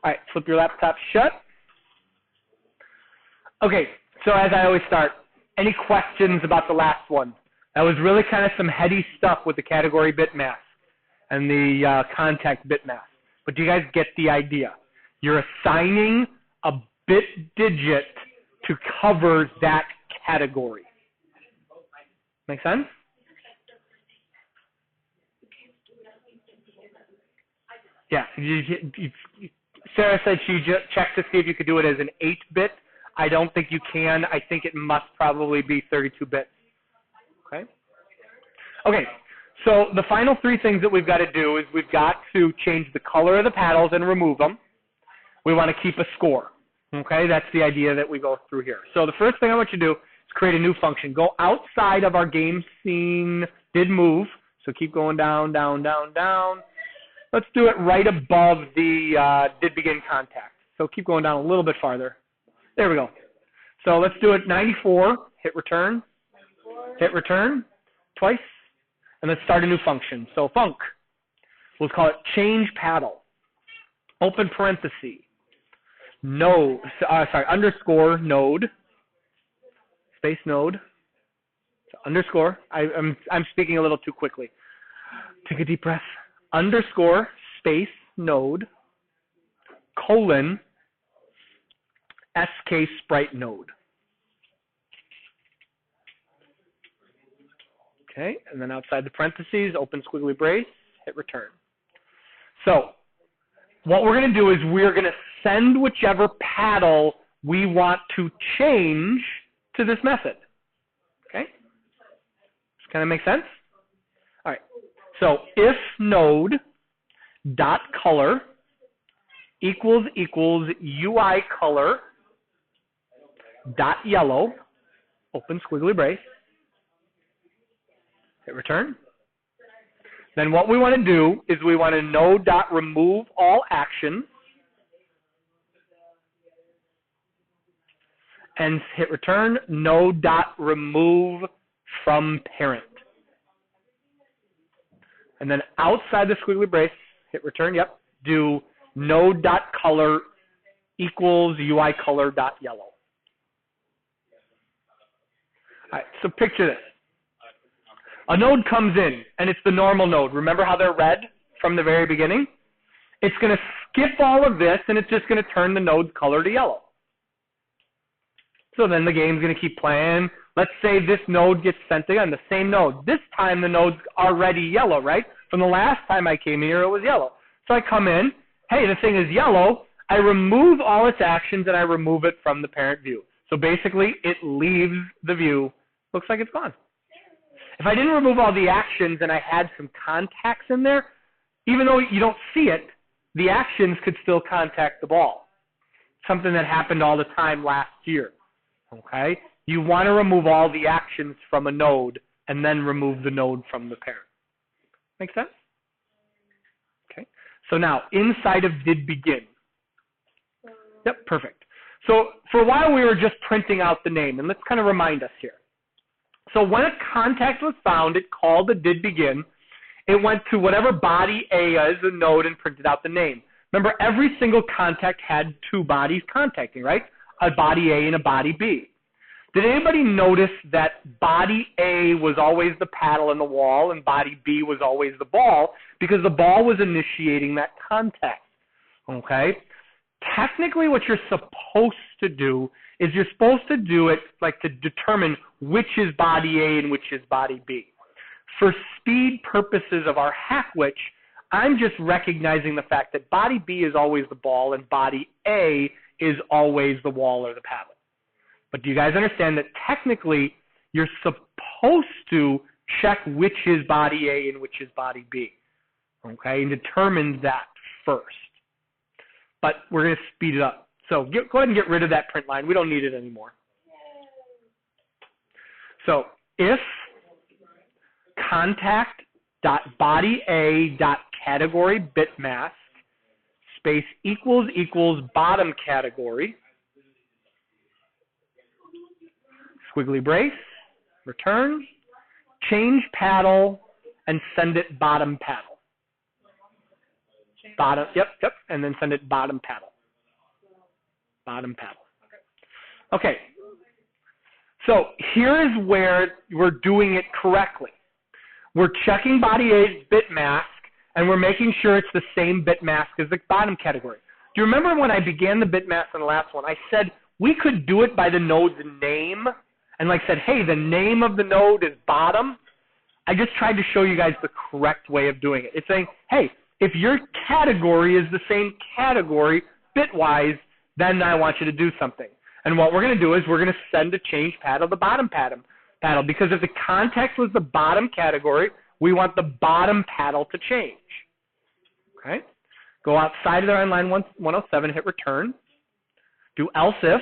All right, flip your laptop shut. Okay, so as I always start, any questions about the last one? That was really kind of some heady stuff with the category bit mask and the contact bit mask. But do you guys get the idea? You're assigning a bit digit to cover that category. Make sense? Yeah. Sarah said she checked to see if you could do it as an 8-bit. I don't think you can. I think it must probably be 32 bits. Okay? Okay, so the final 3 things that we've got to do is we've got to change the color of the paddles and remove them. We want to keep a score. Okay, that's the idea that we go through here. So the first thing I want you to do is create a new function. Go outside of our game scene did move. So keep going down, down, down, down. Let's do it right above the did begin contact. So keep going down a little bit farther. There we go. So let's do it 94, hit return, twice, and let's start a new function. So func, we'll call it change paddle, open parenthesis, node, underscore node, space node, so underscore, I'm speaking a little too quickly. Take a deep breath. Underscore space node, colon, SK sprite node. Okay, and then outside the parentheses, open squiggly brace, hit return. So what we're going to do is we're going to send whichever paddle we want to change to this method. Okay? Does kind of make sense? All right. So if node dot color equals UI color dot yellow, open squiggly brace, hit return. Then what we want to do is we want to node dot remove all actions and hit return, node dot remove from parent. And then outside the squiggly brace, hit return, yep, do node dot color equals UI color dot yellow. All right, so picture this. A node comes in, and it's the normal node. Remember how they're red from the very beginning? It's going to skip all of this, and it's just going to turn the node's color to yellow. So then the game's going to keep playing. Let's say this node gets sent again, the same node. This time the node's already yellow, right? From the last time I came here, it was yellow. So I come in, hey, the thing is yellow. I remove all its actions, and I remove it from the parent view. So basically, it leaves the view. Looks like it's gone. If I didn't remove all the actions and I had some contacts in there, even though you don't see it, the actions could still contact the ball. Something that happened all the time last year. Okay? You want to remove all the actions from a node and then remove the node from the parent. Make sense? Okay. So now, inside of did begin. Yep, perfect. So for a while we were just printing out the name, and let's kind of remind us here. So when a contact was found, it called the did begin. It went to whatever body A is, the node, and printed out the name. Remember, every single contact had 2 bodies contacting, right? A body A and a body B. Did anybody notice that body A was always the paddle in the wall and body B was always the ball? Because the ball was initiating that contact. Okay? Technically, what you're supposed to do is you're supposed to do it like to determine which is body A and which is body B. For speed purposes of our hack witch, I'm just recognizing the fact that body B is always the ball and body A is always the wall or the paddle. But do you guys understand that technically you're supposed to check which is body A and which is body B? Okay, and determine that first. But we're going to speed it up. So go ahead and get rid of that print line. We don't need it anymore. So if contact.bodya.category bitmask space equals bottom category, squiggly brace, return, change paddle, and send it bottom paddle. Bottom, yep, and then send it bottom paddle. bottom paddle. Okay, so here's where we're doing it correctly. We're checking body A's bit mask, and we're making sure it's the same bit mask as the bottom category. Do you remember when I began the bit mask on the last one, I said we could do it by the node's name, and like said, hey, the name of the node is bottom. I just tried to show you guys the correct way of doing it. It's saying, hey, if your category is the same category bit-wise, then I want you to do something. And what we're going to do is we're going to send a change paddle to bottom paddle, because if the context was the bottom category, we want the bottom paddle to change. Okay? Go outside of there on line 107, hit return. Do else if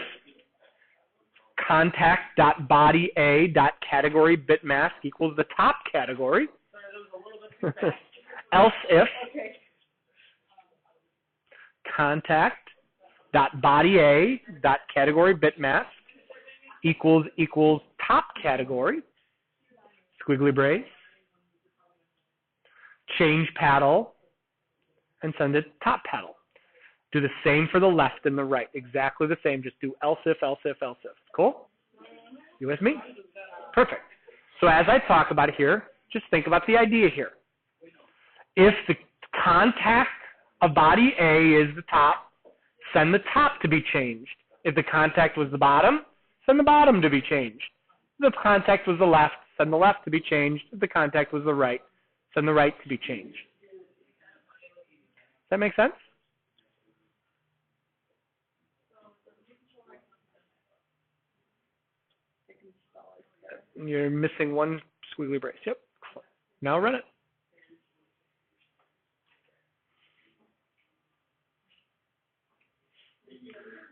contact.bodya.category bitmask equals the top category. Else if contact.bodya.category bitmask equals top category, squiggly brace, change paddle, and send it top paddle. Do the same for the left and the right. Exactly the same. Just do else if, else if, else if. Cool? You with me? Perfect. So as I talk about it here, just think about the idea here. If the contact of body A is the top, send the top to be changed. If the contact was the bottom, send the bottom to be changed. If the contact was the left, send the left to be changed. If the contact was the right, send the right to be changed. Does that make sense? You're missing one squiggly brace. Yep. Now run it.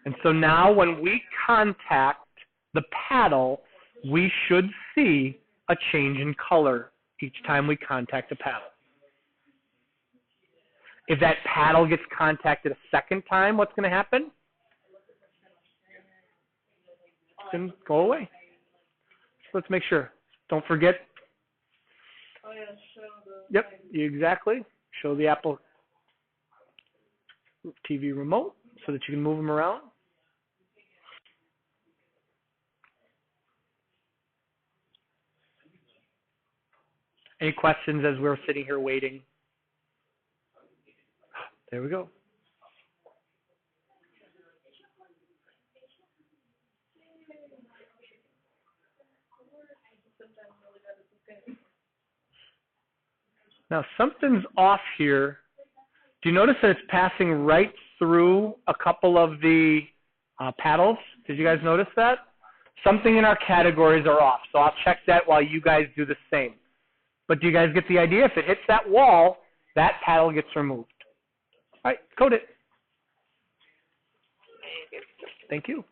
And so now when we contact the paddle, we should see a change in color each time we contact the paddle. If that paddle gets contacted a second time, what's going to happen? It's going to go away. So let's make sure. Don't forget. Yep, exactly. Show the Apple TV remote so that you can move them around. Any questions as we're sitting here waiting? There we go. Now something's off here. Do you notice that it's passing right through a couple of the paddles? Did you guys notice that? Something in our categories are off, so I'll check that while you guys do the same. But do you guys get the idea? If it hits that wall, that paddle gets removed. All right, code it. Thank you.